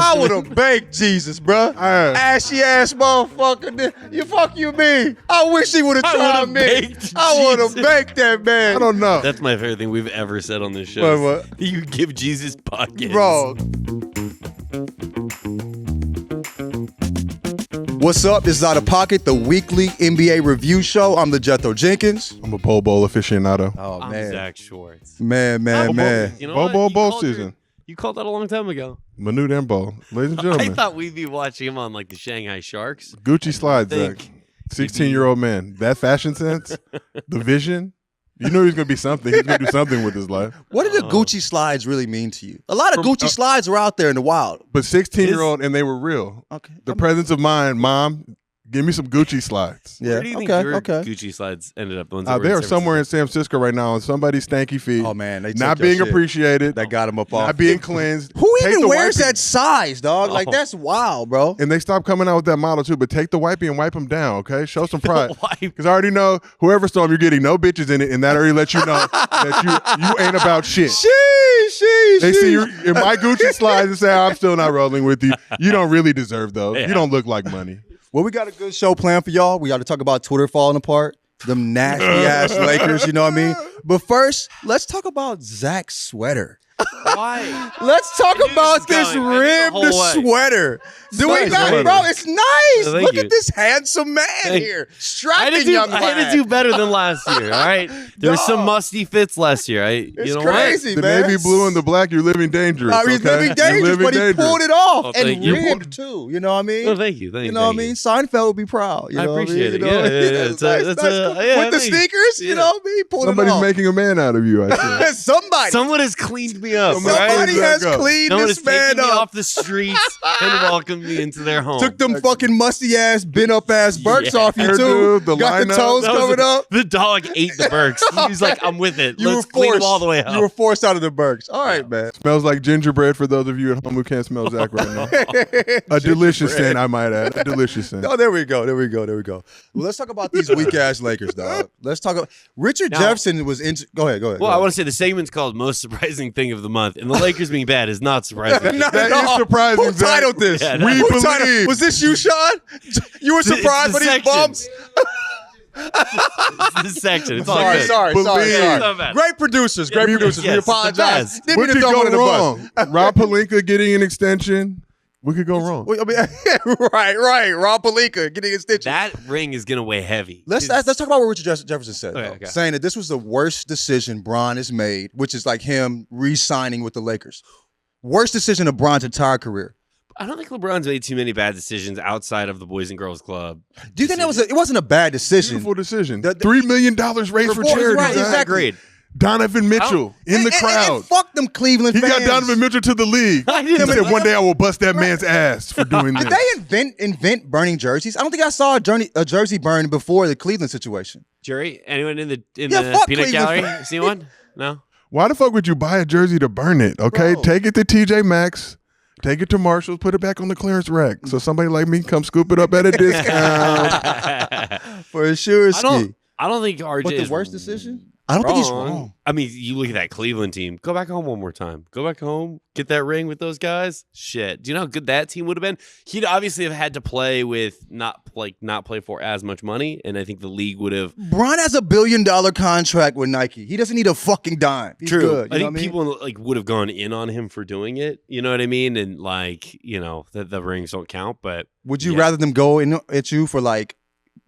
I would have baked Jesus, bro. Ashy ass motherfucker. You mean? I wish he would have tried me. I would have baked that man. I don't know. That's my favorite thing we've ever said on this show. What? You give Jesus pockets. Bro. What's up? This is Outta Pocket, the weekly NBA review show. I'm the Jethro Jenkins. I'm a Bowl aficionado. Oh, I'm man. Zach Schwartz. Man. You know Bowl season. You called that a long time ago. Manute and Bowl. Ladies and gentlemen. I thought we'd be watching him on like the Shanghai Sharks. Gucci slides, Zach. 16-year-old man. That fashion sense, the vision. You know he's going to be something. He's going to do something with his life. What do the Gucci slides really mean to you? A lot of Gucci slides are out there in the wild. But 16-year-old, and they were real. Okay. The presence of mind, Mom, give me some Gucci slides. Yeah. Where do you think your Gucci slides ended up? The ones that They are somewhere in San Francisco right now on somebody's stanky feet. Oh, man. They not took your being shit. appreciated. That got him up off. Not being cleansed. Who Take even the wears wipey. that size, dog? Like, that's wild, bro. And they stopped coming out with that model, too. But take the wipey and wipe them down, okay? Show some pride. Wipe. Because I already know whoever stole them, you're getting no bitches in it. And that already lets you know that you ain't about shit. They see you in my Gucci slides and say, I'm still not rolling with you. You don't really deserve those. Yeah. You don't look like money. Well, we got a good show planned for y'all. We got to talk about Twitter falling apart. Them nasty-ass Lakers, you know what I mean? But first, let's talk about Zach's sweater. Why? Let's talk about this ribbed sweater. Do we not, bro? It's nice. Thank Look you. at this handsome man here. Strapping young I had to do better than last year, all right? There were some musty fits last year. It's you know crazy, The man. navy blue and the black, you're living dangerous. He's okay? living dangerous, but he pulled it off and you. ribbed too. You know what I mean? Well, thank you. You know what I mean? Seinfeld would be proud. You I know what appreciate I mean? it. You know? Yeah. It's nice. With the thank you. sneakers, you know what I mean? Pulled Somebody's it off. making a man out of you, I think. Somebody. Someone has cleaned me up. Somebody has cleaned Someone this has man taken me up. off the streets and welcomed me into their home. Took them fucking musty ass, bent up ass Burks Yeah. off you Hairdo, too. the Got the lineup. toes That was covered up. The dog ate the Burks. He was like, I'm with it. You Let's were clean them forced. all the way up. You were forced out of the Burks. All right, man. Smells like gingerbread for those of you at home who can't smell Zach right now. A delicious scent, I might add. A delicious scent. Oh, there we go. Well, let's talk about these weak ass Lakers, dog. Let's talk about Richard Jefferson was in. Go ahead. Well, I want to say the segment's called Most Surprising Thing of the Month, and the Lakers being bad is not surprising. Not That at is all. surprising, Who Zach. titled this? Yeah, We Who titled- believe. Was this you, Sean? You were surprised by the these section. bumps? It's this section. It's all good. Sorry. It's not bad. Great producers. Yes, We the apologize. best. Didn't What mean to could throw him go under the bus. wrong? Rob Pelinka getting an extension. What could go wrong? I mean, right. Rob Pelinka getting his stitches. That ring is going to weigh heavy. Let's talk about what Richard Jefferson said, Okay, though. okay. Saying that this was the worst decision Bron has made, which is like him re-signing with the Lakers. Worst decision of Bron's entire career. I don't think LeBron's made too many bad decisions outside of the Boys and Girls Club. Do you think it wasn't a bad decision? Beautiful decision. The- $3 million raised for charity. right, Zach. exactly. Agreed. Donovan Mitchell in the crowd. And fuck them Cleveland He fans. got Donovan Mitchell to the league. I He didn't said, one day I will bust that man's ass for doing this. Did they invent burning jerseys? I don't think I saw a jersey burned before the Cleveland situation. Jerry, anyone in the fuck peanut Cleveland gallery? fans. See one? No? Why the fuck would you buy a jersey to burn it? Okay, Bro. take it to TJ Maxx, take it to Marshalls, put it back on the clearance rack, so somebody like me can come scoop it up at a discount. For sure, I don't think RJ But the is worst decision? I don't think he's wrong. I mean, you look at that Cleveland team. Go back home one more time. Go back home. Get that ring with those guys. Shit. Do you know how good that team would have been? He'd obviously have had to play with not play for as much money, and I think the league would have. Bron has $1 billion contract with Nike. He doesn't need a fucking dime. He's True. good. I You know think what people like would have gone in on him for doing it. You know what I mean? And the rings don't count. But Would you rather them go in at you for like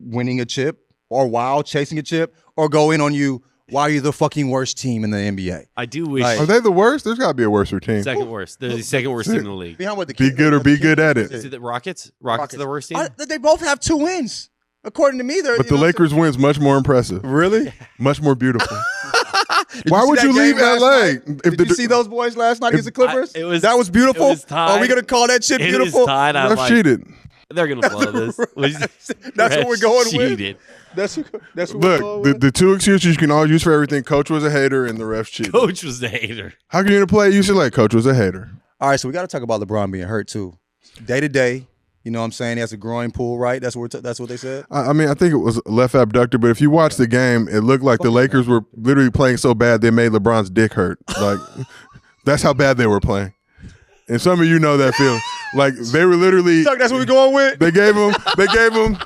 winning a chip or while chasing a chip, or go in on you while you're the fucking worst team in the NBA? I do wish Like- Are they the worst? There's got to be a worse team. second worst. They're the second worst team in the league. Behind what the Be good or be good at Is it. it the Rockets? Rockets are the worst team. They both have 2 wins, according to me. But the Lakers win's much more impressive, Really? much more beautiful. Did Why see would that you game leave last LA? night? Did you see those boys last night against the Clippers? it was- that was beautiful. it was tied. Are we gonna call that shit It beautiful? was tied. I'm Ref like, cheated. they're gonna blow this. That's what we're going with? Cheated. That's what we're going Look, with. the two excuses you can always use for everything: coach was a hater and the refs cheated. Coach was the hater. How can you play at UCLA? Coach was a hater. All right, so we got to talk about LeBron being hurt too. Day to day, you know what I'm saying? He has a groin pull, right? That's what they said. I mean, I think it was left abductor, but if you watch the game, it looked like the Lakers were literally playing so bad they made LeBron's dick hurt. Like, that's how bad they were playing. And some of you know that feeling. Like they were literally. That's what we going with. They gave him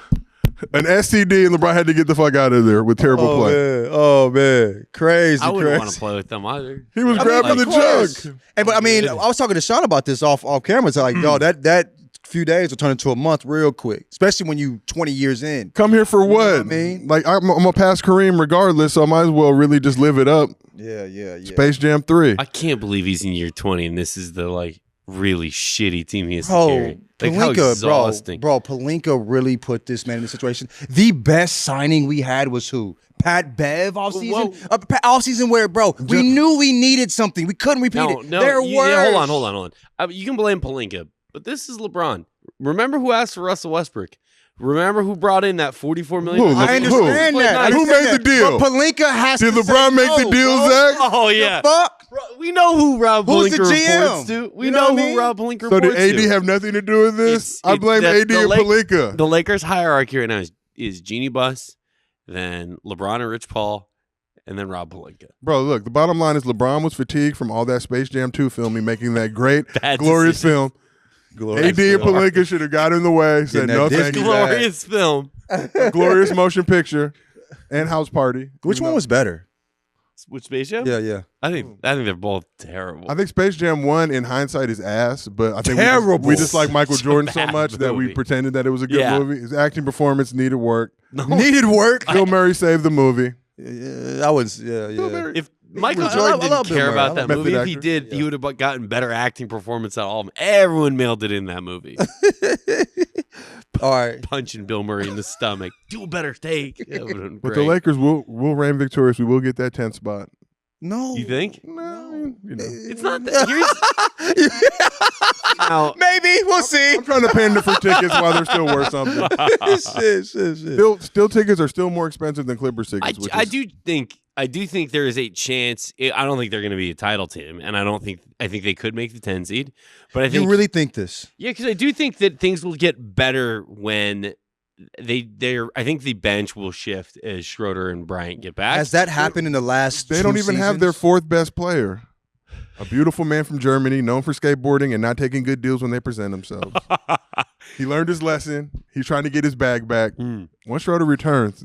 an STD, and LeBron had to get the fuck out of there with terrible play. Man. Oh man, crazy. I wouldn't crazy. want to play with them either. He was grabbing the jug. Hey, but I mean, I was talking to Sean about this off camera. It's like, yo, that few days will turn into a month real quick, especially when you 20 years in. Come here for what? Know what I mean? Like I'm gonna pass Kareem regardless, so I might as well really just live it up. Yeah. Space Jam 3. I can't believe he's in year 20 and this is the like really shitty team he has to Bro, carry. Like how exhausting. bro, Pelinka really put this man in this situation. The best signing we had was who? Pat Bev offseason? Offseason where, bro, we knew we needed something. We couldn't repeat it. They're worse. Yeah, hold on. You can blame Pelinka, but this is LeBron. Remember who asked for Russell Westbrook? Remember who brought in that $44 million? I understand that. Who made the deal? But Pelinka has Did to LeBron make the deal, Zach? Oh, yeah. The fuck? We know who Rob Who's Pelinka the GM? reports to. We You know know what I who mean? Rob Pelinka So reports did AD to. have nothing to do with this? I blame AD and Pelinka. The Lakers hierarchy right now is Jeannie Buss, then LeBron and Rich Paul, and then Rob Pelinka. Bro, look, the bottom line is LeBron was fatigued from all that Space Jam 2 filming, making that great, Bad glorious decision. film. AD and Pelinka should have got in the way, said that no Disney thank you. Glorious film. Glorious motion picture and house party. Which one was better? Which Space Jam? Yeah. I think they're both terrible. I think Space Jam 1 in hindsight is ass, but I think Terrible. we just like Michael It's a Jordan so bad much that we movie. pretended that it was a good movie. His acting performance needed work. Needed work. Bill Murray saved the movie. I was, yeah. If Michael I Jordan love didn't Bill care Murray. about I that love movie, method if he actor. did, he would have gotten better acting performance out of all of them. Everyone mailed it in that movie. All right. Punching Bill Murray in the stomach. Do a better take. That would've been But great. the Lakers will reign victorious. We will get that 10th spot. No. You think? No, you know. It's not that. Now, Maybe. We'll see. I'm trying to pay different tickets while they're still worth something. Shit. Still tickets are still more expensive than Clippers tickets. which I is- do think there is a chance. I don't think they're going to be a title team, and I think they could make the 10 seed. But I think You really think this? yeah, because I do think that things will get better when I think the bench will shift as Schroeder and Bryant get back. Has that happened in the last They 2 don't even have their seasons? fourth best player. A beautiful man from Germany, known for skateboarding and not taking good deals when they present themselves. He learned his lesson. He's trying to get his bag back. Once Schroeder returns,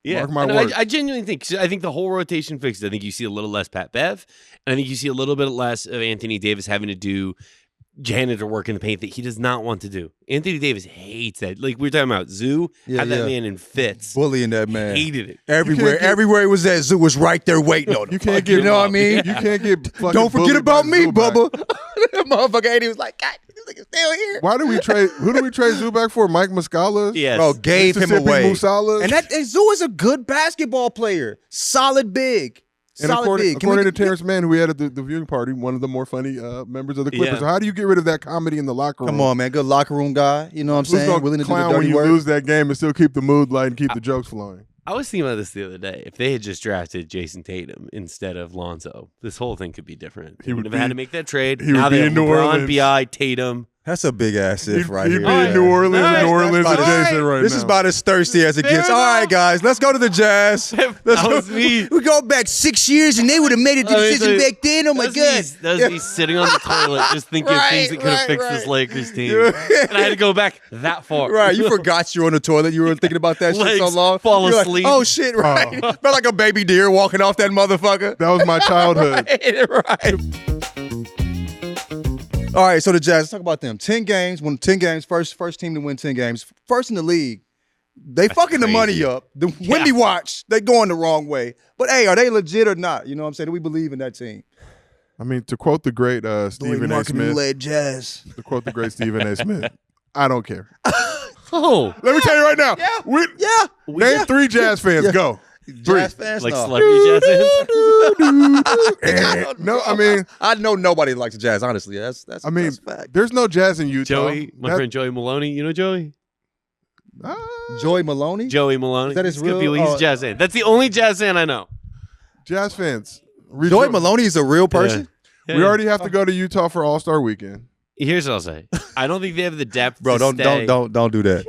mark my no, words. I genuinely think. 'Cause I think the whole rotation fixed. I think you see a little less Pat Bev, and I think you see a little bit less of Anthony Davis having to do janitor work in the paint that he does not want to do. Anthony Davis hates that. Like we were talking about, Zoo had that man in fits. Bullying that man. Hated it. Everywhere it was at, Zoo was right there waiting on him. You can't You get know what I mean? You can't get fucking Don't forget bullied about by me, Zubac. Bubba. That motherfucker Andy was like, God, this nigga's still here. Why do we trade? Who do we trade Zubac for? Mike Muscala? Yes. Bro, gave him Mississippi away. Musala? And Zoo is a good basketball player. Solid big. And Solid according big. to Terrence Mann, who we had at the viewing party, one of the more funny members of the Clippers. Yeah. So how do you get rid of that comedy in the locker room? Come on, man. Good locker room guy. You know what I'm Who's saying? gonna Willing to do the clown when dirty you work. lose that game and still keep the mood light and keep the jokes flowing? I was thinking about this the other day. If they had just drafted Jason Tatum instead of Lonzo, this whole thing could be different. He would have had to make that trade. he Now would be they have in New LeBron, Orleans. B.I., Tatum. That's a big ass if right He'd here. be in New Orleans Nice. and New Orleans That's about adjacent it. right This now. is about as thirsty as it Fair gets. All enough. right, guys, let's go to the Jazz. Let's That was me. We go back 6 years and they would have made a decision back then. Oh my God. That was me sitting on the toilet just thinking of things that could have fixed this Lakers team. And I had to go back that far. Right, you forgot you were on the toilet. You were thinking about that shit so Legs long. fall You're like, asleep. oh shit, right. Felt like a baby deer walking off that motherfucker. That was my childhood. Right. All right, so the Jazz, let's talk about them. 10 games, won 10 games, first team to win 10 games. First in the league. They fucking the money up. The Wendy watch, they going the wrong way. But hey, are they legit or not? You know what I'm saying? Do we believe in that team? I mean, to quote the great Stephen A. Smith, led Jazz. to quote the great Stephen A. Smith, I don't care. Oh. Let me tell you right now. Yeah. Name 3 Jazz fans. Go. Jazz fans, Like no. celebrity jazz fans? No, I mean, I know nobody likes the Jazz, honestly. That's I mean, that's a fact. there's no Jazz in Utah. Joey, my friend Joey Maloney. You know Joey? Joey Maloney? Joey Maloney. Is that his He's gonna real- be- He's a jazz fan. That's the only jazz fan I know. Jazz fans. Joey Maloney is a real person? Yeah. We already have to go to Utah for All-Star Weekend. Here's what I'll say. I don't think they have the depth Bro, to don't stay. do that.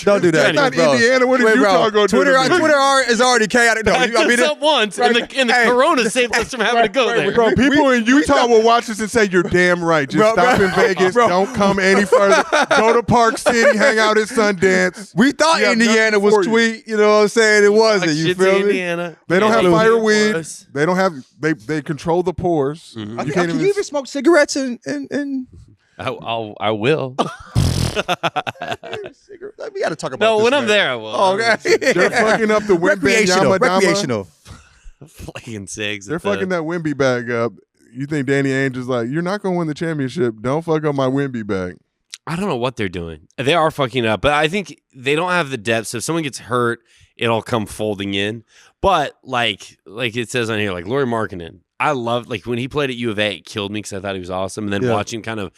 Don't do that. That's not bro. Indiana. What is Utah going to do? Twitter is already chaotic. No, Backed us up once, and the corona saved us from having to go there. Bro, people in Utah will watch this and say, "You're damn right. Just stop in Vegas. Don't come any further. Go to Park City. Hang out at Sundance." We thought Indiana was tweet. You know what I'm saying? It wasn't. You feel me? Indiana. They don't have fireweed. They don't have. They control the pores. Mm-hmm. Can you even smoke cigarettes in I will. We got to talk about No, this, when man. I'm there, I will. Oh, okay. They're fucking up the Wimby Recreational. Fucking cigs. They're fucking that Wimby bag up. You think Danny Ainge is like, you're not going to win the championship. Don't fuck up my Wimby bag. I don't know what they're doing. They are fucking up, but I think they don't have the depth. So if someone gets hurt, it'll come folding in. But like it says on here, like Lauri Markkanen, I loved like when he played at U of A, it killed me because I thought he was awesome. And then watching kind of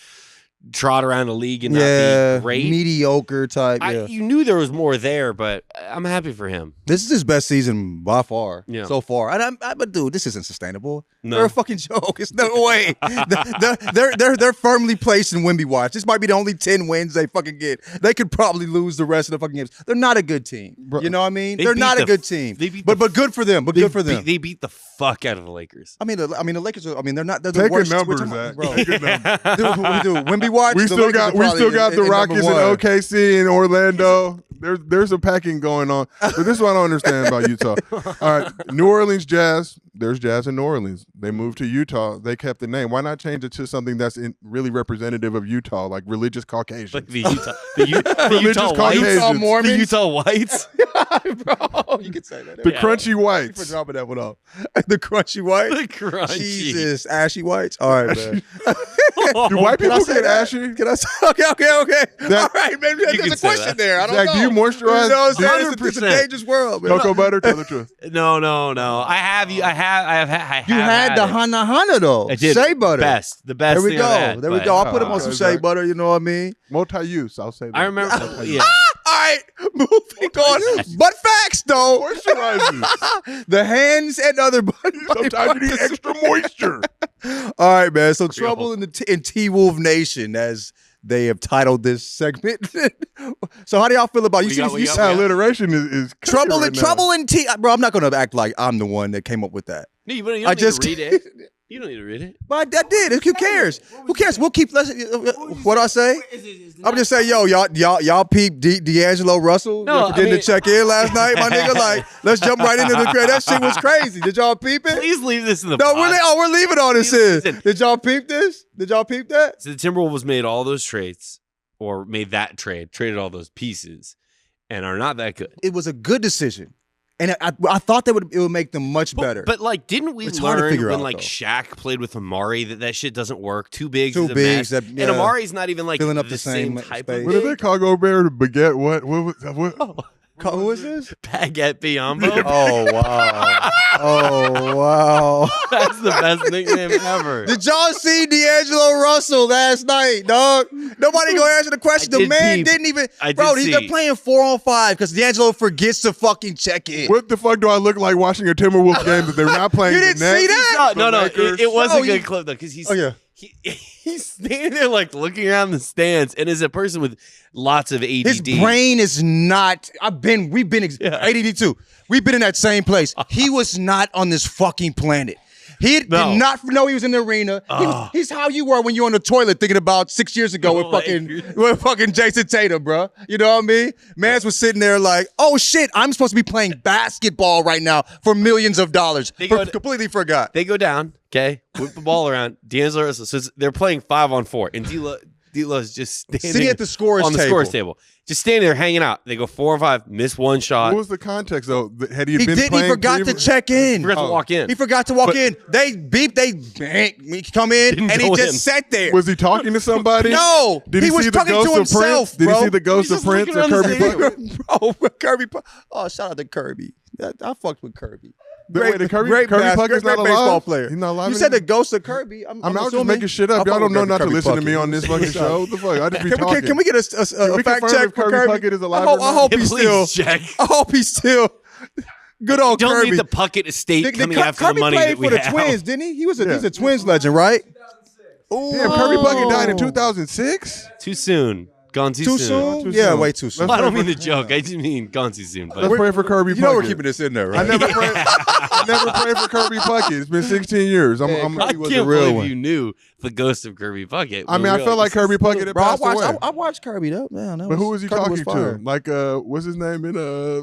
trot around the league and not be great. Mediocre type. You knew there was more there, but I'm happy for him. This is his best season by far. Yeah. So far. But dude, this isn't sustainable. No. They're a fucking joke. It's no way. they're firmly placed in Wimby watch. This might be the only 10 wins they fucking get. They could probably lose the rest of the fucking games. They're not a good team. You know what I mean? They're not a good team. But good for them. But good for them. They beat the fuck out of the Lakers. I mean the Lakers are, they're not they're Take the worst. numbers, Zach. Bro. Take a number. Dude, Wimby watch. We still got the Rockets and OKC and Orlando. There's a packing going on. But this is what I don't understand about Utah. All right, New Orleans Jazz. There's Jazz in New Orleans. They moved to Utah. They kept the name. Why not change it to something that's really representative of Utah, like religious Caucasians? Like the Utah whites. Utah Mormons. The Utah whites. Bro, you could say that. The crunchy whites. For dropping that one off. The crunchy whites. The crunchy. Jesus, ashy whites. All right, man. Do white people get ashy? Can I say? Okay. All right, maybe there's a question there. I don't know. Zach, do you moisturize? You know, it's a dangerous world, man. Cocoa butter? Tell the truth. No. I have. You had the Hana though. I did. Shea butter. The best. There we thing go. I've had, There we go. I'll put them on some shea butter. You know what I mean? Multi-use. I'll say that. I remember. Yeah. All right, moving on. But facts though. Moisturizes. The hands and other body Sometimes you need extra moisture. All right, man. So trouble in T-Wolf Nation, as they have titled this segment. So how do y'all feel about you? Alliteration is trouble in T. Bro, I'm not gonna act like I'm the one that came up with that. No, you don't need to read it. You don't need to read it. But I did. Who cares? Who cares? We'll keep listening. What I say? I'm just saying, yo, y'all peep D'Angelo Russell forgetting to check in last night, my nigga. Like, let's jump right into the crate. That shit was crazy. Did y'all peep it? Please leave this in the No, pod. we're leaving all this in. Did y'all peep this? Did y'all peep that? So the Timberwolves made all those trades, or made that traded all those pieces, and are not that good. It was a good decision. And I thought it would make them much better. But like, didn't we learn when like Shaq played with Amari that shit doesn't work? Too big. And Amari's not even like filling up the same type space. of. What did they call Gobert? Baguette? What? Who is this? Baguette Biombo. Oh wow! That's the best nickname ever. Did y'all see D'Angelo Russell last night, dog? Nobody gonna answer the question. The man didn't even. Bro, they're playing 4-on-5 because D'Angelo forgets to fucking check in. What the fuck do I look like watching a Timberwolves game that they're not playing? You didn't see that? No. It was a good clip though because he's. Oh yeah. He's standing there like looking around the stands, and is a person with lots of ADD. His brain is not. We've been ADD too. We've been in that same place. He was not on this fucking planet. He did not know he was in the arena. He's how you were when you were on the toilet thinking about 6 years ago with fucking Jason Tatum, bro. You know what I mean? Mans was sitting there like, oh shit, I'm supposed to be playing basketball right now for millions of dollars. Completely forgot. They go down, okay, whip the ball around. D'Angelo Russell. So they're playing 5-on-4, and D'Lo's just standing sitting at the scorer's table. Just standing there hanging out. They go 4-on-5, miss one shot. What was the context though? Had he been didn't. playing? He forgot to check in. He forgot to walk in. He forgot to walk in. They beep. They come in, and he just sat there. Was he talking to somebody? No, Did he was see the talking ghost to himself. Did he see the ghost of Prince or Kirby Puckett? Bro, Kirby. Oh, shout out to Kirby. I fucked with Kirby. Kirby Puckett's not alive? Baseball player. He's not alive. You said the ghost of Kirby. I'm just making shit up. Y'all don't know not to listen to me on this fucking show. What the fuck? I just be talking. Can we get a fact check for Kirby? Puckett is alive I hope he's still. I hope he's still. Good old Kirby. Don't need the Puckett estate coming after Kirby the money that we played for have. the Twins, didn't he? He's a Twins legend, right? Damn, Kirby Puckett died in 2006? Too soon. Gone too Too soon. soon? Yeah, way too soon. Well, I don't mean the joke. I just mean gone too soon. But Let's pray for Kirby Puckett. You know we're keeping this in there, right? I never prayed for Kirby Puckett. It's been 16 years. I Kirby was a can't real believe one. you knew the ghost of Kirby Puckett. I mean, I felt like Kirby Puckett had Bro, passed away. I watched Kirby though. Man, But who was he Kirby talking was to? fire. Like, what's his name in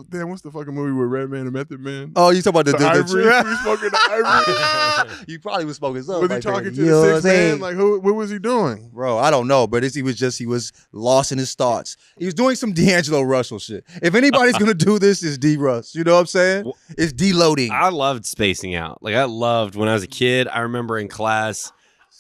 damn, what's the fucking movie with Redman and Method Man? Oh, you talking about the the Ivory? He was smoking the Ivory. You probably was smoking something. Was he like talking that. to You know the what six I'm saying? man? Like, what was he doing? Bro, I don't know, but he was lost in his thoughts. He was doing some D'Angelo Russell shit. If anybody's gonna do this, it's D Russ. You know what I'm saying? It's deloading. I loved spacing out. Like I loved when I was a kid. I remember in class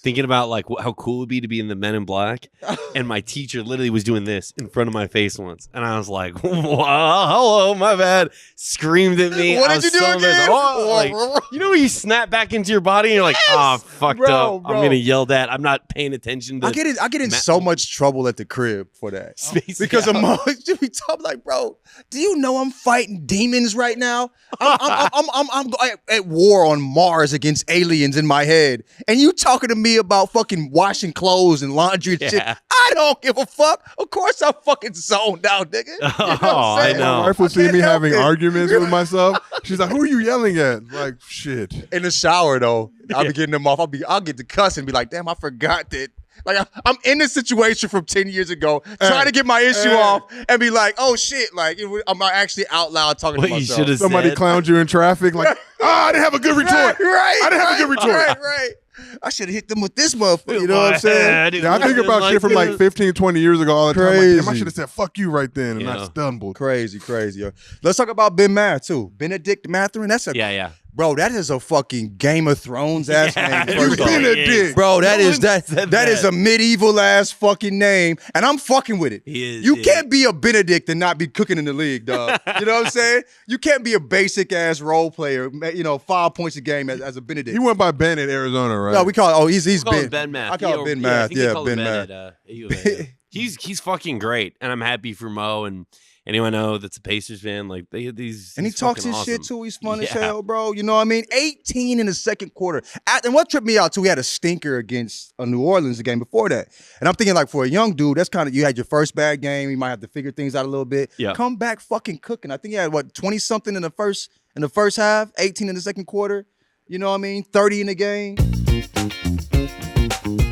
thinking about like how cool it would be to be in the Men in Black, and my teacher literally was doing this in front of my face once, and I was like, "Wow, hello, my bad!" Screamed at me. What I did was you do so again? embarrassed. Oh, like, you know when you snap back into your body and you're like, "Ah, fucked bro, up. bro. I'm gonna yell that. I'm not paying attention to." I get in so much trouble at the crib for that. Spacing Because out. of we talk like, bro, do you know I'm fighting demons right now? I'm at war on Mars against aliens in my head, and you talking to me about fucking washing clothes and laundry and shit. Yeah. I don't give a fuck. Of course I'm fucking zoned out, nigga. You know what Oh, I'm I saying? know. My wife will see can't me help having it. arguments with myself. She's like, "Who are you yelling at?" Like, shit. In the shower though, I'll be getting them off. I'll get to cuss and be like, damn, I forgot that. Like I'm in this situation from 10 years ago, trying to get my issue off and be like, oh shit, like I'm actually out loud talking What to you myself. should have Somebody said. clowned you in traffic. Like, I didn't have a good retort. Right. I didn't have a good retort. Right. I should have hit them with this motherfucker. You know what I'm saying? Yeah, I think about shit from like 15, 20 years ago all the time. Like, damn, I Crazy. should have said "fuck you" right then, and Yeah. I stumbled. Crazy. Yo. Let's talk about Ben Math too. Benedict Mathurin. That's a Yeah. bro. That is a fucking Game of Thrones ass name. You First off. Benedict. Bro, that No is one that said that is a medieval ass fucking name, and I'm fucking with it. He is, You yeah. can't be a Benedict and not be cooking in the league, dog. You know what I'm saying? You can't be a basic ass role player. 5 points a game as a Benedict. He went by Ben in Arizona, right? No, we call it. Oh, he's Call him Ben. Ben Math. I call it Ben Math. I think they Yeah, call Ben him Math. at, U of A, yeah. He's fucking great, and I'm happy for Mo and anyone I know that's a Pacers fan. Like they had these, And he he's talks fucking his shit awesome. too. He's fun as Yeah. hell, bro. You know what I mean? 18 in the second quarter. And what tripped me out too, he had a stinker against New Orleans the game before that. And I'm thinking like for a young dude, that's kind of, you had your first bad game. You might have to figure things out a little bit. Yeah. Come back fucking cooking. I think he had 20 something in the first half, 18 in the second quarter. You know what I mean? 30 in the game.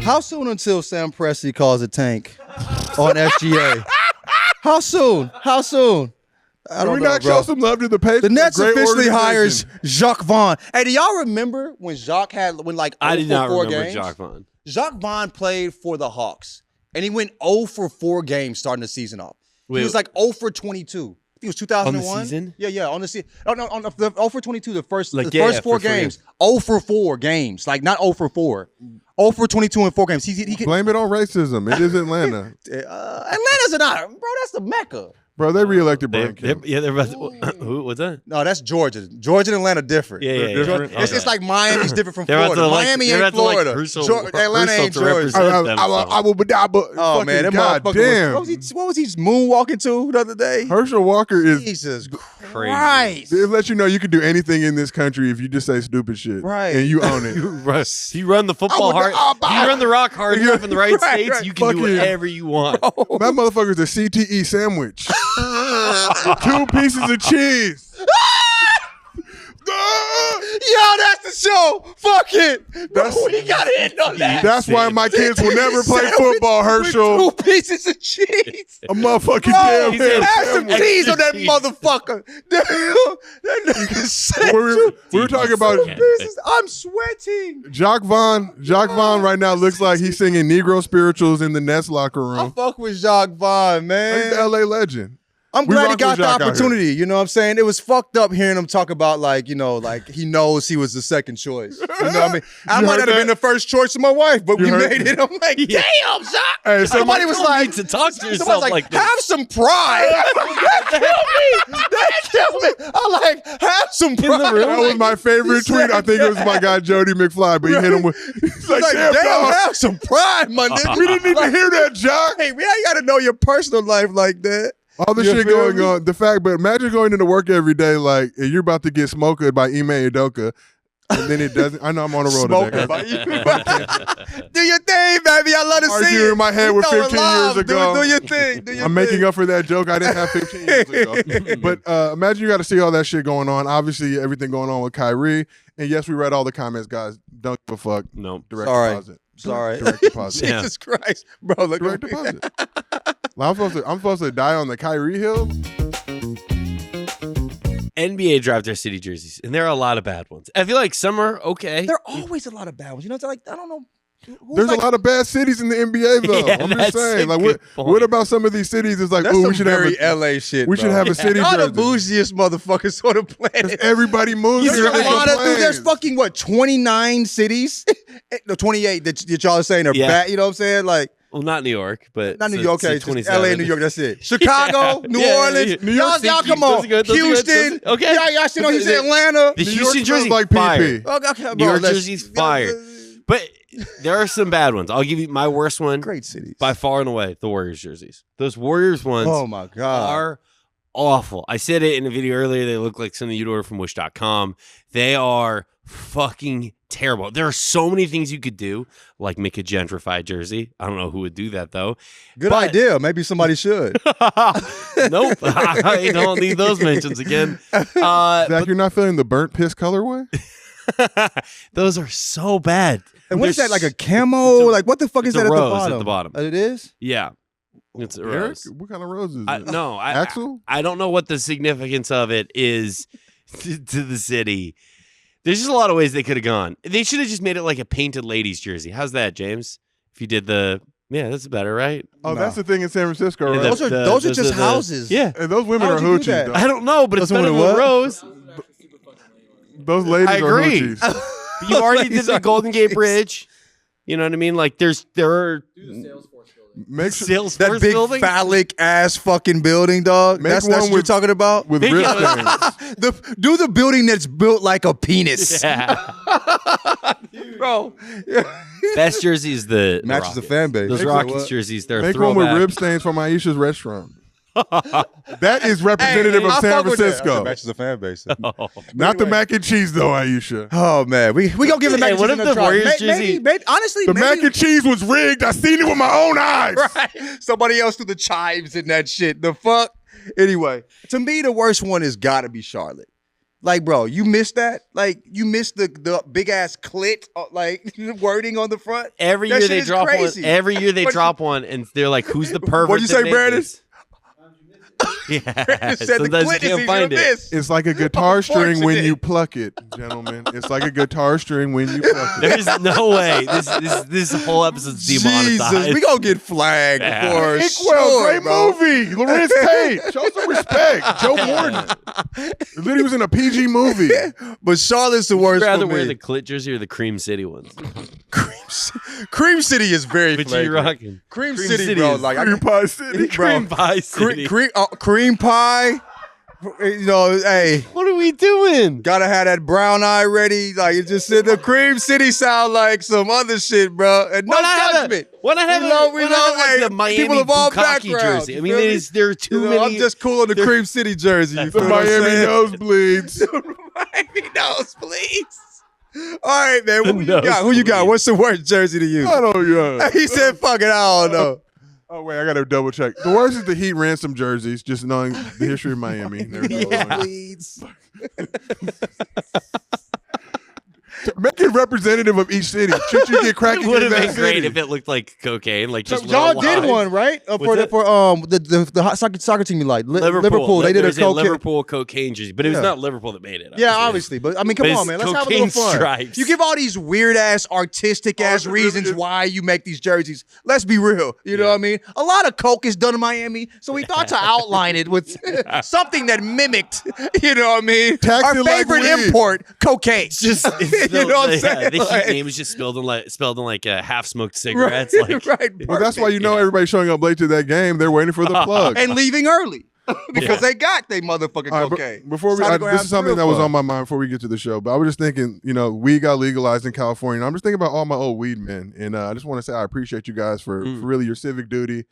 How soon until Sam Presti calls a tank on SGA? How soon? I Can don't we know, not bro. show some love to the Pacers? The Nets Great officially organization. hires Jacque Vaughn. Hey, do y'all remember when Jacque like I 0 did for not 4 remember games? Jacque Vaughn. Jacque Vaughn played for the Hawks, and he went 0 for 4 games starting the season off. Wait, he was like 0 for 22. I think it was 2001. On the season? Yeah, on the season. Oh, no, on the 0 for 22, the first, Like, the yeah, first yeah, 4 for 4 games. 0 for 4 games. Like, not 0 for 4. 0 for 22 in 4 games. He could, Blame it on racism. It is Atlanta. Atlanta's not, bro, that's the Mecca. Bro, they reelected Brian They're Kemp. about to, who? What's that? No, that's Georgia. Georgia and Atlanta different. Yeah. different? It's, Okay. it's like Miami's different from They're about Florida. to, like- Miami they're ain't about to, like, Florida. Russell- Atlanta ain't Russell to Georgia. represent themselves. I will, but Oh fucking man, that God motherfucker. damn. What was he moonwalking to the other day? Herschel Walker is. Jesus Crazy. Christ. It lets you know you can do anything in this country if you just say stupid shit, Right. And you own it. You run the football hard. You run the rock hard enough in the right Right, states, right. you can do Fucking- whatever you want. That motherfucker's a CTE sandwich. 2 pieces of cheese. Yo, that's the show. Fuck it. Bro, we gotta end on that. That's why my kids will never play Sandwich football, Herschel. with 2 pieces of cheese. A motherfucking Bro, damn he said have some sandwich. cheese on that Cheese. motherfucker. That nigga said We were talking about two pieces. I'm sweating. Jacque Vaughn. Jacque Vaughn right now looks like he's singing Negro spirituals in the Nets locker I room. fuck with Jacque Vaughn, He's man. the LA legend. I'm We glad he rock got with the Jacque out opportunity. You know what I'm saying? It was fucked up hearing him talk about like he knows he was the second choice. You know what I mean? I You might heard not have been that? the first choice of my wife, but You we heard- made it. I'm like, Yeah. damn, Jacque. Hey, Somebody was like, to talk to somebody's yourself like, like this. have some pride. That killed me. That killed me. I'm like, have some pride. That was my favorite tweet. I think it was my guy Jody McFly, but he hit him with. He's like, Like, damn, damn, dog. have some pride, my nigga. We didn't even hear that, Jacque. Hey, we ain't got to know your personal life like that. All the You shit feel going me? on. The fact, but imagine going into work every day like and you're about to get smoked by Ime Udoka. and then it doesn't. I know I'm on a roll Smoking today. by you. Do your thing, baby. I love to see Arguing it. in my head with Throw it 15 live. years ago. Do your thing. Do your I'm thing. making up for that joke I didn't have 15 years ago. But imagine you got to see all that shit going on. Obviously, everything going on with Kyrie. And yes, we read all the comments, guys. Don't give a fuck. Nope. Direct Sorry. deposit. Sorry. Direct deposit. Yeah. Jesus Christ, bro. Look Direct at me. deposit. Well, I'm supposed to die on the Kyrie hill. NBA draft their city jerseys, and there are a lot of bad ones. I feel like some are okay. There are always a lot of bad ones. You know, it's like I don't know. Who's There's like, a lot of bad cities in the NBA, though. Yeah, I'm just that's saying. a Like, good what point. about some of these cities? It's like, That's oh, we some should have very a, LA shit. we should bro. have a city Y'all the jersey. bougiest motherfuckers on the planet. Everybody moves. There's here a and lot of complains. there's fucking what 29 cities, no 28 that y'all are saying are Yeah. bad. You know what I'm saying? Like Well, not New York, but not New so- York, so okay, just 27. LA and New York. That's it. Chicago, New Yeah, Orleans, yeah. New York, y'all come those on, are good, those are good, Houston. those are- okay. y'all shit on. You said Atlanta. The New Houston York smells jersey like fire. PP. Okay, New bro, York let's- jersey's fire. But there are some bad ones. I'll give you my worst one. Great cities. By far and away, the Warriors jerseys. Those Warriors ones Oh my god. are awful. I said it in a video earlier. They look like something you'd order from wish.com. They are fucking terrible. There are so many things you could do, like make a gentrified jersey. I don't know who would do that, though. Good but- idea. Maybe somebody should. Nope. I don't need those mentions again. Zach, you're not feeling the burnt piss colorway? Those are so bad. And what is They're that? Like a s- camo? it's a- Like what the fuck is it's a that rose at at the the bottom. It is? Yeah. It's a Eric? rose. What kind of rose is I, it? no, I, Axel? I don't know what the significance of it is to the city. There's just a lot of ways they could have gone. They should have just made it like a painted ladies jersey. How's that, James? If you did that's better, right? Oh, No. that's the thing in San Francisco, Yeah, right? Those are just houses. Yeah. And those women How are would you do hoochies, that? though. I don't know, but it's Those better than women what? Rose. Those ladies I are agree. hoochies. You already did ladies the are Golden Gate hoochies. Bridge. You know what I mean? Like there are Make sure, Salesforce That big building. phallic ass fucking building, dog. Make That's one what you're with- talking about. with Make rip it- stains. Do the building that's built like a penis, Yeah. bro. Best jersey is the Matches the Rockets. fan base. Those Make Rockets what? jerseys, they're a Make one with throwback. rib stains from Aisha's restaurant. That is representative Hey, of I San fuck with that. Francisco. Matches the fan base. Not the mac and cheese, though, Aisha. Oh man, we gonna give the mac Hey, and what cheese if another the try. Warriors Maybe, jersey- maybe, honestly, The maybe, mac and cheese was rigged. I seen it with my own eyes. right. Somebody else threw the chives in that shit. The fuck. Anyway, to me, the worst one has got to be Charlotte. Like, bro, you missed that. Like, you missed the big ass clit, like wording on the front. Every That year shit they is drop crazy. one. Every year they What- drop one, and they're like, "Who's the pervert?" What'd you that say, made Brandon? this? Yeah, It said the sometimes you clit is can't easy find to it. miss. It's like a guitar string when Unfortunate. you pluck it, gentlemen. It's like a guitar string when you pluck it. There's no way this whole episode's demonetized. Jesus, we gonna get flagged Yeah. for Inkwell, sure, great bro. movie. Lorenz Tate, show some respect. Joe Morton. Literally was in a PG movie. But Charlotte's the Would worst you rather for wear me. the Clit jersey or the Cream City ones? Cream City is very Which you flagrant. rocking? Cream Cream City, City bro. is Like Cream Pie City. bro, Cream Pie City. cream pie. You know, hey, What are we doing? gotta have that brown eye ready. Like it just said, the Cream City sound like some other shit, bro. And no judgment. Why not have We love like hey, the Miami people of all Bukkake backgrounds. jersey? I you mean, feel me? there are too You know, many. I'm just cool on the Cream City jersey. You The feel what I'm Miami saying? nosebleeds. Miami nose, please. All right, man. Who you The got? Who you got? nosebleed. What's the worst jersey to use? I don't know. He said, "Fuck it, I don't know." Oh, wait, I got to double check. The worst is the Heat ransom jerseys, just knowing the history of Miami. There's no Yeah. way. Make it representative of each city. Should you get cracking It would in have that been great city? if it looked like cocaine, like just Y'all little did lines. one, right? For What's the, it? for the hot soccer team you like Liverpool. They did a There's cocaine. Liverpool cocaine jersey, but it was Yeah. not Liverpool that made it. Yeah, obviously, but I mean, come But on, it's man. Let's have a little cocaine fun. stripes. You give all these weird ass, artistic ass reasons why you make these jerseys. Let's be real. You know what I mean? A lot of coke is done in Miami, so we thought to outline it with something that mimicked. You know what I mean? Tax Our it like favorite weed. import, cocaine. Just you know what I'm saying? The Like- Heat name is just spelled in like half smoked cigarettes. Right, Like, right. Well, that's why you know Yeah. everybody showing up late to that game. They're waiting for the plug. and leaving early because Yeah. they got they motherfucking All right, but cocaine. before It's we, time to go this have is something real that was fun. on my mind before we get to the show. But I was just thinking, weed got legalized in California. And I'm just thinking about all my old weed men, and I just want to say I appreciate you guys for really your civic duty.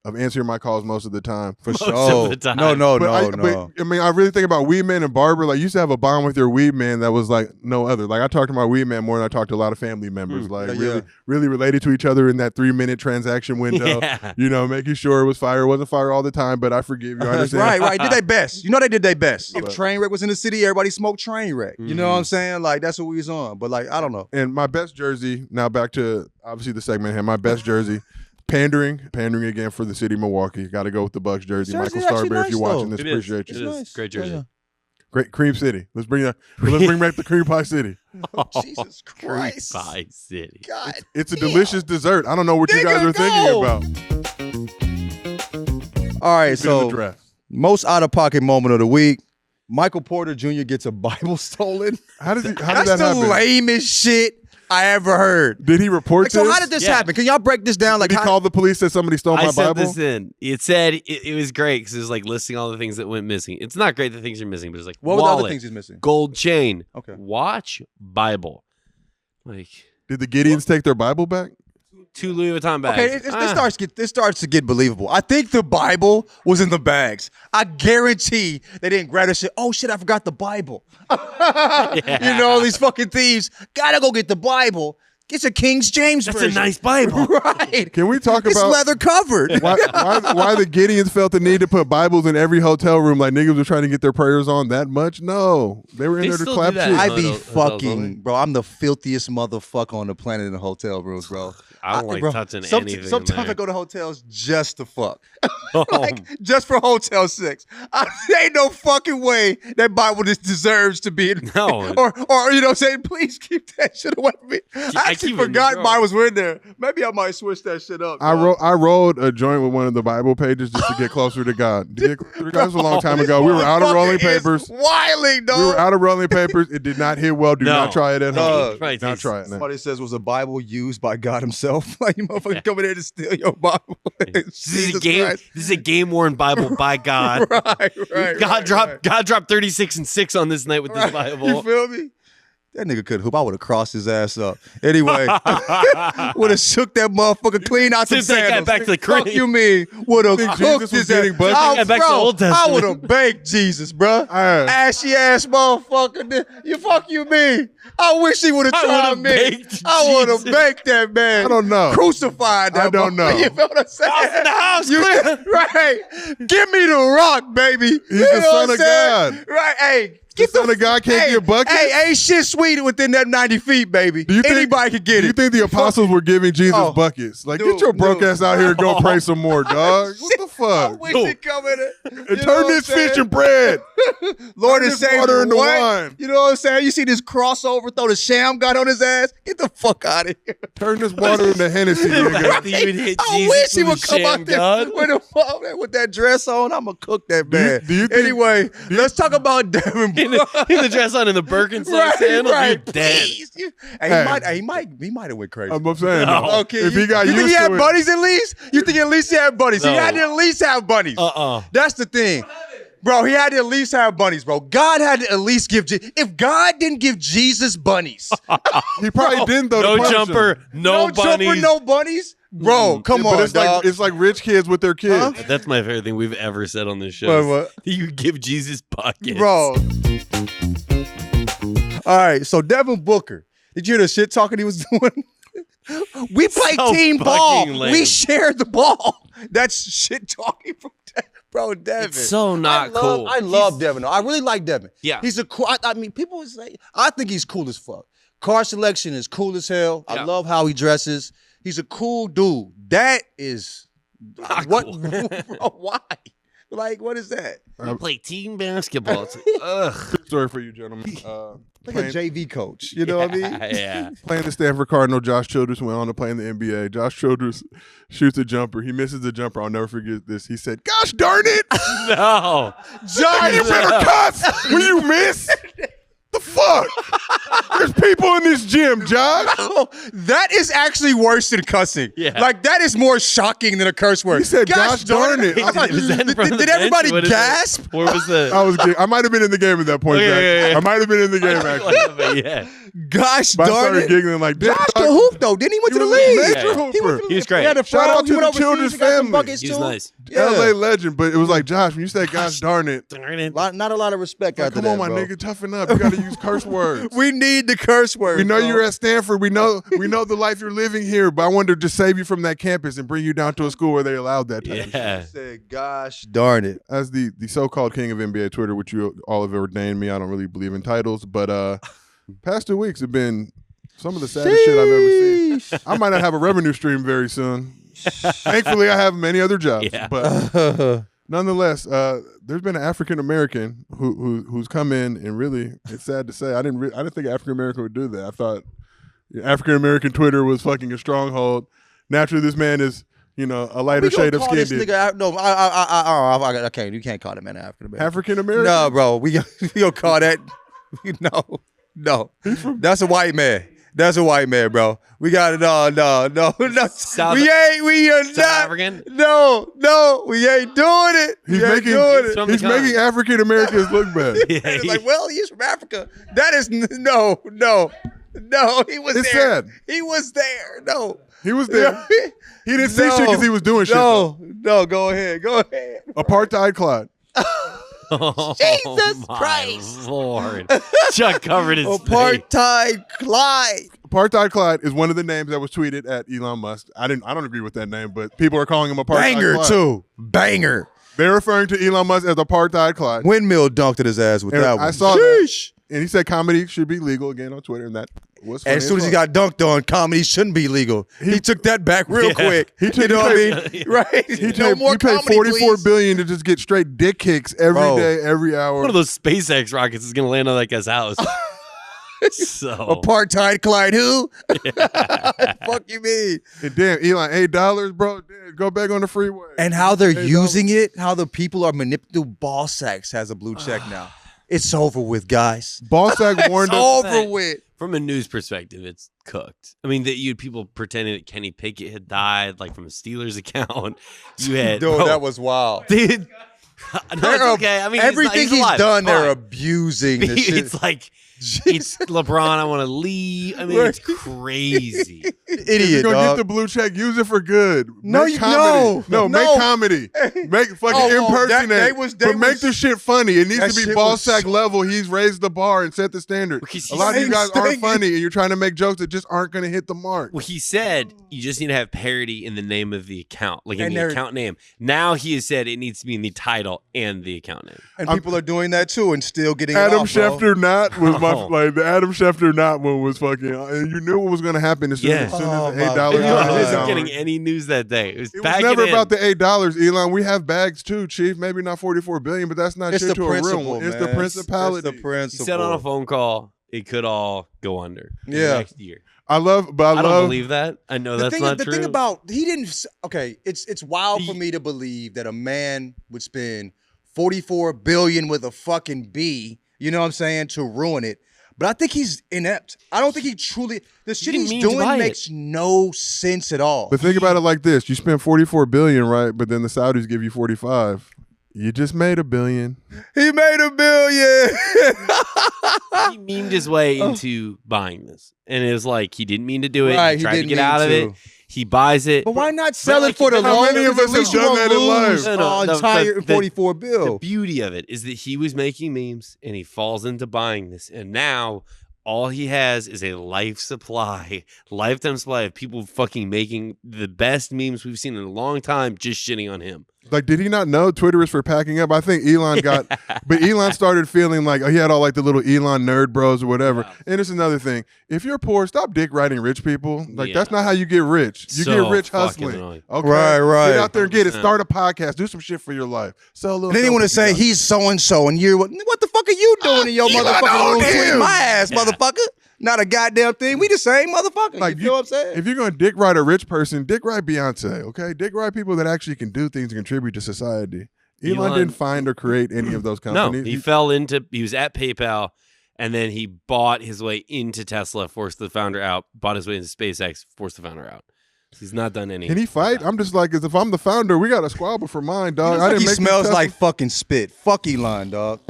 of answering my calls most of the time. For Most sure. of the time. No. But I mean, I really think about weed man and barber. Like, you used to have a bond with your weed man that was like no other. Like, I talked to my weed man more than I talked to a lot of family members. Like, really related to each other in that 3-minute transaction window. Yeah. You know, making sure it was fire. It wasn't fire all the time, but I forgive you. I understand. Right. Did their best. You know they did their best. If Trainwreck was in the city, everybody smoked Trainwreck. You know what I'm saying? Like, that's what we was on. But like, I don't know. And my best jersey, now back to obviously the segment here, my best jersey, pandering again for the city of Milwaukee. Got to go with the Bucks jersey. Jersey's Michael actually Starbury, if you're nice, watching this, It appreciate is. you. It is. Nice. Great jersey. Great Cream City. Let's bring back the Cream Pie City. Oh, Jesus Christ. Pie City. God. It's a delicious dessert. I don't know what you guys are thinking about. All right, Been in the so draft. most out-of-pocket moment of the week. Michael Porter Jr. gets a Bible stolen. How did that That's the happen? lamest shit I ever heard. Did he report Like, so this? how did this Yeah. happen? Can y'all break this down? Like, Did he how, call the police that somebody stole my I sent Bible? this in. It said it was great because it was like listing all the things that went missing. It's not great that things are missing, but it's like what were the wallet, other things he's missing? gold chain, Okay. watch, Bible. Like Did the Gideons take their Bible back? 2 Louis Vuitton bags. Okay, this starts to get believable. I think the Bible was in the bags. I guarantee they didn't grab that shit. Oh shit, I forgot the Bible. You know, these fucking thieves gotta go get the Bible. It's a King James That's version. a nice Bible. Right. Can we talk It's about leather covered. why the Gideons felt the need to put Bibles in every hotel room? Like, niggas were trying to get their prayers on that much? No, they were in They there to still clap do that. cheeks. I No, be no, fucking, bro. I'm the filthiest motherfucker on the planet in the hotel rooms, bro. I don't like bro, touching Sometimes anything. in I there. go to hotels just to fuck. Oh, Like, just for hotel sex. There ain't no fucking way that Bible just deserves to be in. No. Or you know, saying, please keep that shit away from me. I I actually keep it in the forgot drawer. Bibles were in there. Maybe I might switch that shit up. I rolled a joint with one of the Bible pages just to get closer to God. That was a long time ago. We were out of rolling papers. Wilding, dog. We were out of rolling papers. It did not hit well. Do No. not try it at home. Right, Do not it's- try it. Now. Somebody says, was a Bible used by God himself? Like, you motherfucker coming in to steal your Bible. This is a Jesus game. Christ. This is a game-worn Bible by God. Right. God dropped 36 and 6 on this night with this You Bible. feel me? That nigga could hoop. I would have crossed his ass up. Anyway, would have shook that motherfucker clean out the Sends that guy sandals. back to the Fuck crib. you mean? Would have Think cooked Jesus was his getting ass. bucket? Yeah, back to the Old I Testament. would have baked Jesus, bro. Ashy ass motherfucker. You fuck you mean? I wish he would have I tried would've me. baked I would have Jesus. baked that man. I don't know. Crucified that I don't know. motherfucker. You feel what I'm saying? House in the house, You- clear. right. Give me the rock, baby. He's You the know son what of I'm saying? God. Right. Hey. The son of God can't get buckets? Hey, ain't shit sweet within that 90 feet, baby. Do you think- Anybody could get Do you it. think the apostles were giving Jesus Oh. buckets? Like, Dude, get your broke dude. ass out here and go pray some more, dog. What the I fuck? wish Dude. he'd come in it. And turn this fish and bread. Lord turn is this saying water into what? wine. You know what I'm saying? You see this crossover, throw the sham got on his ass. Get the fuck out of here. Turn this water into Hennessy, nigga. You would hit I Jesus wish he with would a come sham out there God. with that dress on. I'm gonna cook that man. do you think- Anyway, let's talk about Devin. In the dress on in the Birkenstock sandals, you're dead. Please. Hey, he might have went crazy. I'm saying, No. though, Okay, if he got you think used he had to it, buddies at least? You think at least he had buddies? He No. had to at least have buddies. That's the thing. Bro, he had to at least have bunnies, bro. God had to at least give... If God didn't give Jesus bunnies... he probably didn't, though. to No punish jumper, him. no bunnies. jumper, no bunnies? Bro, come But on, it's dog. like it's like rich kids with their kids. That's my favorite thing we've ever said on this show. What? You give Jesus buckets. Bro. All right, so Devin Booker. Did you hear the shit talking he was doing? We played So team ball. fucking lame. We shared the ball. That's shit talking from Bro, Devin. It's so not cool. I love Devin. I really like Devin. Yeah. He's a cool. I mean, people would say, I think he's cool as fuck. Car selection is cool as hell. I Yeah. love how he dresses. He's a cool dude. That is Not what? cool. Bro, why? Like, what is that? We play team basketball. It's like, ugh. Story for you, gentlemen. Like a JV coach. You know what I mean? Yeah. Playing the Stanford Cardinal, Josh Childress went on to play in the NBA. Josh Childress shoots a jumper. He misses the jumper. I'll never forget this. He said, "Gosh darn it, No. Josh, you better cuss when you miss." The fuck? There's people in this gym, Josh. That is actually worse than cussing. Yeah. Like, that is more shocking than a curse word. He said, gosh darn it. I'm like, Was that in front of the did bench? everybody What is gasp? it? Or was the I might have been in the game at that point, Zach. Yeah. I might have been in the game, actually. yeah. Gosh But I darn started it. giggling like, Josh damn, could hoop, though. Didn't he went to the was a league? major Yeah. He, went to hooper. the He was great. He had a Shout fro. out He to went the overseas, Children's he got some family. buckets, He was too. nice. Yeah. LA legend, but it was like, Josh, when you said gosh darn it, Darn it. Not a lot of respect like, after come that, on, my bro. nigga, toughen up. You got to use curse words. We need the curse word. We know bro. you're at Stanford. We know the life you're living here, but I wanted to just save you from that campus and bring you down to a school where they allowed that type of shit. Yeah. Said, gosh darn it. As the so-called king of NBA Twitter, which you all have ordained me, I don't really believe in titles, but past 2 weeks have been some of the saddest shit I've ever seen. I might not have a revenue stream very soon. Thankfully, I have many other jobs, Yeah. but nonetheless, there's been an African American who's come in and really, it's sad to say, I didn't think African American would do that. I thought African American Twitter was fucking a stronghold. Naturally, this man is, a lighter shade of skin. No, I can't. You can't call that man African American. African American? No, bro. We gonna call that. No. That's a white man. That's a white man, bro. We got it. No. South- We are South not. African? No. We ain't doing it. He's We ain't making doing it. from the he's making African Americans look bad. It's like, well, he's from Africa. That is no. He was It's there. sad. He was there. No. He was there. He didn't see shit because he was doing shit. No. Go ahead. Apartheid Clyde. Oh, Jesus my Christ. Lord. Chuck covered his face. Apartheid Clyde. Apartheid Clyde is one of the names that was tweeted at Elon Musk. I don't agree with that name, but people are calling him Apartheid Banger Clyde. too. Banger. They're referring to Elon Musk as Apartheid Clyde. Windmill dunked at his ass with And that one. I saw Sheesh. that. And he said comedy should be legal again on Twitter, and that was funny And as soon as he fuck. got dunked on, comedy shouldn't be legal. He took that back real Yeah. quick. He You know what I paid- mean? Right? He No paid, more he paid comedy, $44 please. billion to just get straight dick kicks every Bro. day, every hour. One of those SpaceX rockets is going to land on that guy's house. So. Apartheid Clyde who? Fuck you mean? And damn, Elon, $8, bro. Damn, go back on the freeway. And how they're $8. using it, how the people are manipulating. Ball Sacks has a blue check now. It's over with, guys. Ballsack warned It's us. over with. From a news perspective, it's cooked. I mean, that you had people pretending that Kenny Pickett had died, like from a Steelers account. You had Dude, bro, that was wild. dude. No, it's okay. I mean, everything he's he's alive. done, they're Fine. abusing the shit. It's like it's LeBron. I want to leave. I mean, it's crazy. If Idiot, you're gonna dog. get the blue check, use it for good. No, Make you- comedy. no. make comedy. Make fucking Oh, impersonate. they but make was- the shit funny. It needs that to be shit ball was sack so- level. He's raised the bar and set the standard. Because A lot of you guys Same aren't thing. funny, and you're trying to make jokes that just aren't gonna hit the mark. Well, he said you just need to have parody in the name of the account, like in And the they're- account name. Now he has said it needs to be in the title and the account name. And people are doing that too and still getting Adam it off, bro. Schefter not was my Oh. like the Adam Schefter not one was fucking. And you knew what was gonna happen as soon, Yeah. as, soon Oh, as my the $8 God. Elon Yeah. wasn't down. getting any news that day. It was, It was backing never in. about the $8, Elon. We have bags too, Chief. Maybe not $44 billion, but that's not It's shit the to a real principle, one. man. It's the principality. It's the principle. He said on a phone call it could all go under Yeah. next year. I I don't love. believe that. I know The that's thing, not the true. thing about he didn't. Okay, it's wild for He- me to believe that a man would spend $44 billion with a fucking B. You know what I'm saying, to ruin it. But I think he's inept. I don't think he truly. The shit didn't he's mean to buy doing it. makes no sense at all. But think about it like this: you spent $44 billion, right? But then the Saudis give you 45. You just made $1 billion. He made $1 billion. he memed his way into buying this, and it was like he didn't mean to do it. Right, he he tried to didn't get mean out of to. it. He buys it. But why not sell like, it for the how loan? many of us At least have you done won't that in lose life? No, the- entire the- 44 The bill. beauty of it is that he was making memes and he falls into buying this. And now all he has is a lifetime supply of people fucking making the best memes we've seen in a long time, just shitting on him. Like, did he not know Twitter is for packing up? I think Elon got, but Elon started feeling like he had all like the little Elon nerd bros or whatever. Wow. And it's another thing. If you're poor, stop dick riding rich people. Like, Yeah. that's not how you get rich. You So get rich fucking hustling. annoying. Okay, Right. Get out there and get it. 100%. Start a podcast. Do some shit for your life. Sell a little. And then they want to say he's so and so, and you're what the fuck are you doing in your Elon motherfucking owned room? Tweet him. my ass, motherfucker. Not a goddamn thing. We the same motherfucker. Like, you feel what I'm saying? If you're going to dick ride a rich person, dick ride Beyonce, okay? Dick ride people that actually can do things and contribute to society. Elon didn't find or create any of those No, companies. he was at PayPal And then he bought his way into Tesla, forced the founder out, bought his way into SpaceX, forced the founder out. He's not done any. Can he fight? I'm just like, if I'm the founder, we got to squabble for mine, dog. I didn't he make smells Tesla. like fucking spit. Fuck Elon, dog.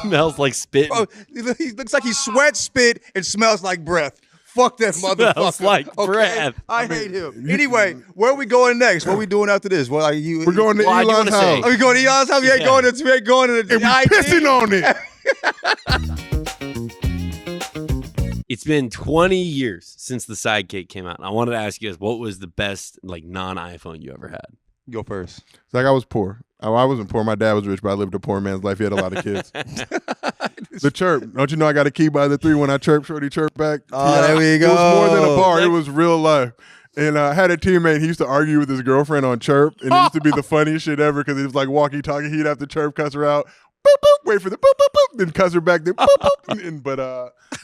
Smells like spit. Bro, he looks like he sweats spit and smells like breath. Fuck that motherfucker. Smells like breath. I hate him. Anyway, where are we going next? What are we doing after this? Well, We're going to I do Elon's wanna say- house. Are we going to Elon's house? We ain't going to. We ain't going to the. And we pissing on it. It's been 20 years since the Sidekick came out. I wanted to ask you guys, what was the best like non-iPhone you ever had? Go first. It's like I was poor. I wasn't poor. My dad was rich, but I lived a poor man's life. He had a lot of kids. The chirp. Don't you know I got a key by the 3 when I chirp? Shorty chirp back. Oh, there we go. It was more than a bar. It was real life. And I had a teammate. He used to argue with his girlfriend on chirp. And it used to be the funniest shit ever because it was like walkie-talkie. He'd have to chirp, cuss her out. Boop, boop, wait for the boop, boop, boop. Then cuss her back. Then boop, boop. But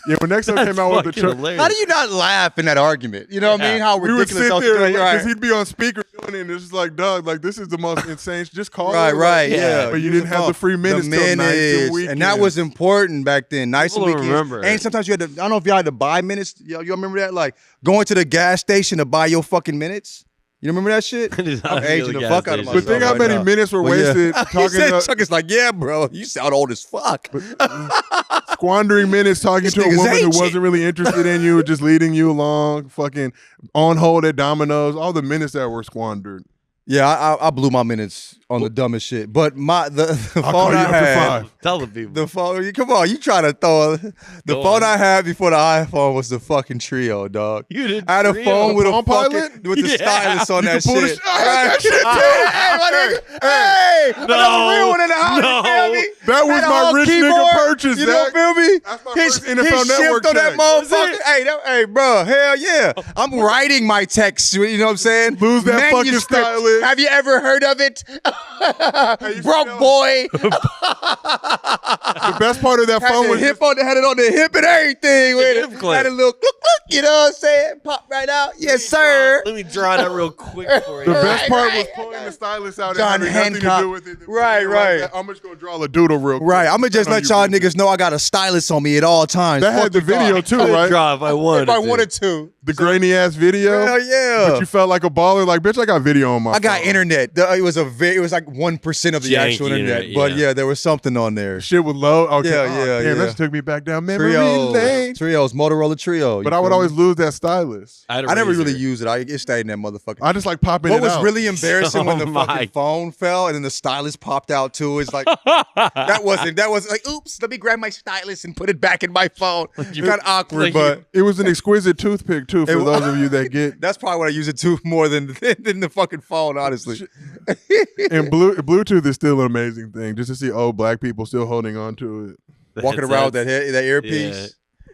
yeah, when next time came out with the chirp. Hilarious. How do you not laugh in that argument? You know what I mean? How We would ridiculous sit those there things are. because he'd be on speaker doing it, and it's just like, dog, like this is the most insane. Just call Right, her. right, Like, yeah. But you Use didn't the have phone. the free minutes till nights and weekends. And that was important back then. Nights People and don't weekends. remember. And sometimes you had to, I don't know if y'all had to buy minutes. You remember that? Like going to the gas station to buy your fucking minutes. You remember that shit? I did not I'm go to aging the the gas fuck out of station. But think how right many now. minutes were Well, yeah. wasted He talking said, about Chuck is like, yeah, bro, you sound old as fuck. squandering minutes talking This to a nigga's woman who ancient. wasn't really interested in you, just leading you along, fucking on hold at Domino's, all the minutes that were squandered. Yeah, I blew my minutes on the dumbest shit. But the I'll call phone you I after had, 5. Tell the people. the phone. Come on, you trying to throw the Go phone on. I had before the iPhone was the fucking Trio, dog. You did I had a Trio? phone with a Palm fucking Pilot? with the Yeah. stylus on You that can pull the shit. sh- I had that shit too. Hey, my nigga. Hey, another real one in the house. No. You feel me? That was Had a my whole rich nigga keyboard, purchase, You don't Zach. feel me? That's my His first NFL shift Network on that check. motherfucker. Hey, bro, hell yeah. I'm writing my text. You know what I'm saying? Lose that fucking Manuscript. stylus. Have you ever heard of it? you Broke smell- boy. The best part of that Had phone the was hip on, had it on the hip and everything. With hip it. clip. Had a little click, you know what I'm saying? Pop right out. Yes, sir. Let me draw that real quick for you. the best part was right. pulling the stylus out John and having nothing Hancock. to do with it. Right, right. I'm just gonna draw a doodle real quick. Right, I'm gonna just Turn on let you y'all bitches. niggas know I got a stylus on me at all times. That Fuck had the you video thought. too, I would right? draw if I wanted. If I to. wanted to. The grainy ass video. Hell yeah. But you felt like a baller. Like, bitch, I got video on my I got phone. internet. It was like 1% of the Janky actual internet, internet, but yeah. yeah, there was something on there. Shit was low. Okay. Yeah, Oh, yeah, damn, yeah. that just took me back down memory lane. Trios, Motorola Trio. But I would always lose that stylus. I, had a I never razor. really used it. It stayed in that motherfucker. I just like popping What it was out. really embarrassing when the Oh my. fucking phone fell and then the stylus popped out too. It's like that wasn't like, oops, let me grab my stylus and put it back in my phone. It's kind of awkward, like but It was an exquisite toothpick too. For It wa- those of you that get that's probably what I use it to more than the fucking phone, honestly. and Bluetooth is still an amazing thing. Just to see old black people still holding on to it. Walking around with that earpiece. Yeah.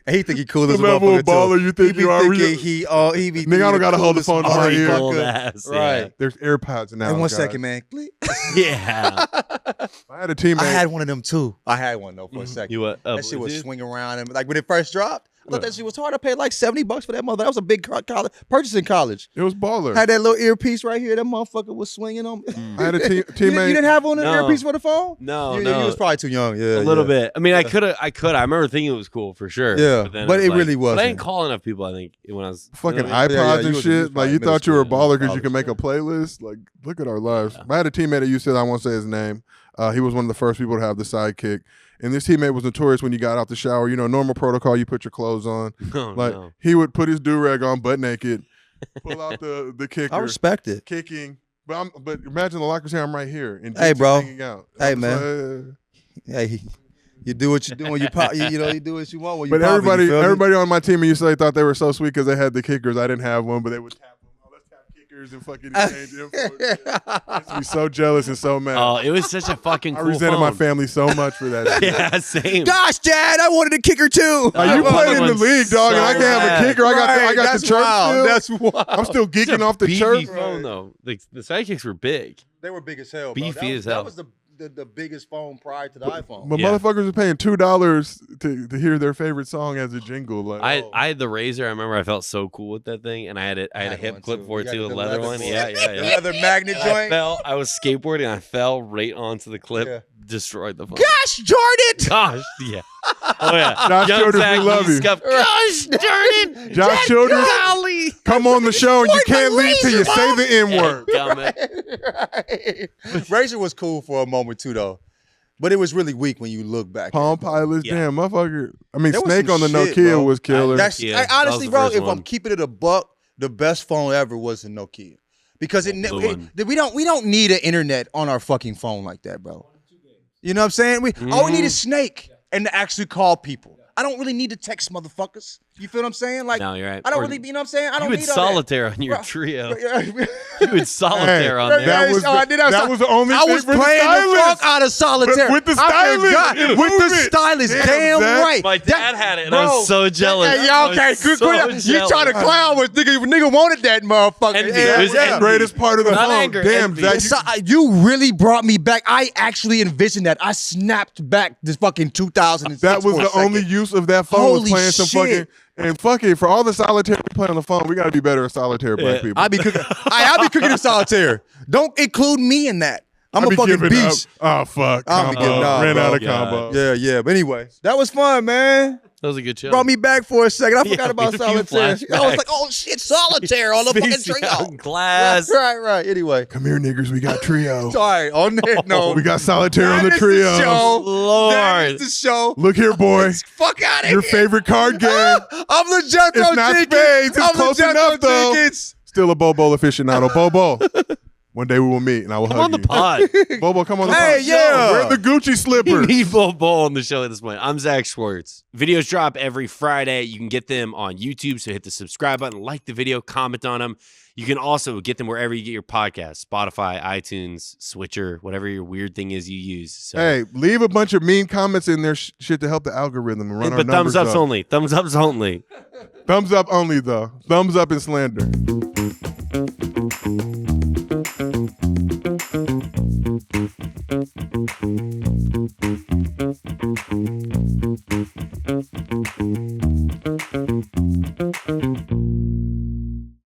And he think he cool as a The level of motherfucker too. baller you think he be you are, thinking really- he be Nigga, I don't gotta hold the phone to my coolest ear. motherfucker. Old ass, yeah. Right. There's AirPods now. And one guys. second, man. Click. Yeah. I had a teammate. I had one of them too. I had one though for a second. You what? That shit would swing around and like when it first dropped. I thought that shit was hard. I paid like $70 for that mother. That was a big college purchase in college. It was baller. Had that little earpiece right here. That motherfucker was swinging on. I had a You teammate. didn't have one of the No. earpiece for the phone? No, you, no. You was probably too young. Yeah, A little yeah. bit. I mean, I could. I remember thinking it was cool for sure. Yeah, then but was it like- really But I wasn't. didn't call enough people. I think when I was Fucking you know what I mean? iPods yeah, and you was shit. probably Like you middle thought you were a school, baller because college, you could make a playlist. Like, look at our lives. I had a teammate that you said I won't say his name. He was one of the first people to have the sidekick. And this teammate was notorious when you got out the shower. You know, normal protocol, you put your clothes on. Oh, Like no. he would put his do-rag on butt naked, pull out the kicker, I respect it. kicking. But imagine the lockers here. I'm right here. And Hey, jeans bro. hanging out. Hey, I'm man. Hey, you do what you do when you pop. You know, you do what you want when you But pop. everybody on my team used to say thought they were so sweet because they had the kickers. I didn't have one, but they would tap them. Oh, let's tap kickers and fucking exchange info. I used to be so jealous and so mad. Oh, it was such a fucking I cool resented phone. my family so much for that. shit. Yeah, same. Gosh, Dad, I wanted a kicker too. Like, you That played in the one's league, dog, and I so can't have a bad. kicker. I got that's the chirp wild. still. That's wild. I'm still It's a geeking off the beefy chirp. phone though. The sidekicks were big. They were big as hell. Beefy bro. as hell. That was the biggest phone prior to the iPhone. But Yeah. motherfuckers are paying $2 to hear their favorite song as a jingle. Like, I had the Razor. I remember I felt so cool with that thing, and I had a had hip one, clip too. for it You got too, a the leather leather one. one. Yeah, yeah, The yeah. leather magnet And I joint. fell. I was skateboarding. I fell right onto the clip. Yeah. destroyed the phone. Gosh, Jordan. Gosh, yeah. Oh yeah. Josh Young Childers, Zach we love you. Scuff. Gosh, Jordan. Josh Childers, Golly. come on the show and you can't leave till you say the N word. Razor was cool for a moment too, though. But it was really weak when you look back. Palm Pilots, Yeah. damn, motherfucker. I mean, There was Snake some on the shit, Nokia bro. was killer. Yeah, Honestly, that bro, was the if first I'm one. keeping it a buck, the best phone ever was the Nokia. Because Blue one. we don't need an internet on our fucking phone like that, bro. You know what I'm saying? All we need is Snake and to actually call people. I don't really need to text motherfuckers. You feel what I'm saying? Like, No, you're right. I don't Or really, you know what I'm saying? I You don't would need all that. solitaire on your Bro. trio. Yeah. You would solitaire on there. That was that was the only I thing was for playing the the fuck stylist. out of solitaire. With the I stylist. forgot. You With moved the it. stylist. Damn, Damn Zach. right. My dad had it, and I bro, was so jealous. Hey, I y'all, was okay, good. so You trying to jealous. clown with nigga wanted that motherfucker. Envy. Yeah, It was yeah. envy. Greatest part of the Not phone. anger, Damn, envy. Zach. So, you really brought me back. I actually envisioned that. I snapped back this fucking 2006. That was for a the second. only use of that phone was Holy playing some shit. fucking. And fuck it, for all the solitaire we play on the phone, we got to be better at solitaire, black people. I be cooking. I be cooking in solitaire. Don't include me in that. I'm I a be fucking giving beast. up. Oh fuck, I'll be giving up, ran bro. out of Yeah. combo. Yeah. But anyway, that was fun, man. That was a good show. Brought me back for a second. I forgot Yeah, about we had a few solitaire. I was flashbacks. like, oh shit, solitaire on the fucking Spacing trio. out in class. Right. Anyway, Come here, niggers. We got trio. sorry. On that note, We got solitaire on the that is trio. show. Lord. That is the show. Look here, boy. Fuck out of Your here. favorite card game. I'm the Jacque It's not Jenkins. spades. It's I'm close the Jacque enough, though. Jenkins. Still a Bobo aficionado. Bobo. One day we will meet, and I will Come hug on the you. pod. Bobo, come on the Hey, pod. yeah. Wear the Gucci We slippers. need Bobo on the show at this point. I'm Zach Schwartz. Videos drop every Friday. You can get them on YouTube, so hit the subscribe button, like the video, comment on them. You can also get them wherever you get your podcasts, Spotify, iTunes, Switcher, whatever your weird thing is you use. So. Hey, leave a bunch of mean comments in there, shit to help the algorithm and run our but thumbs numbers ups up. only. Thumbs ups only. Thumbs up only, though. Thumbs up and slander.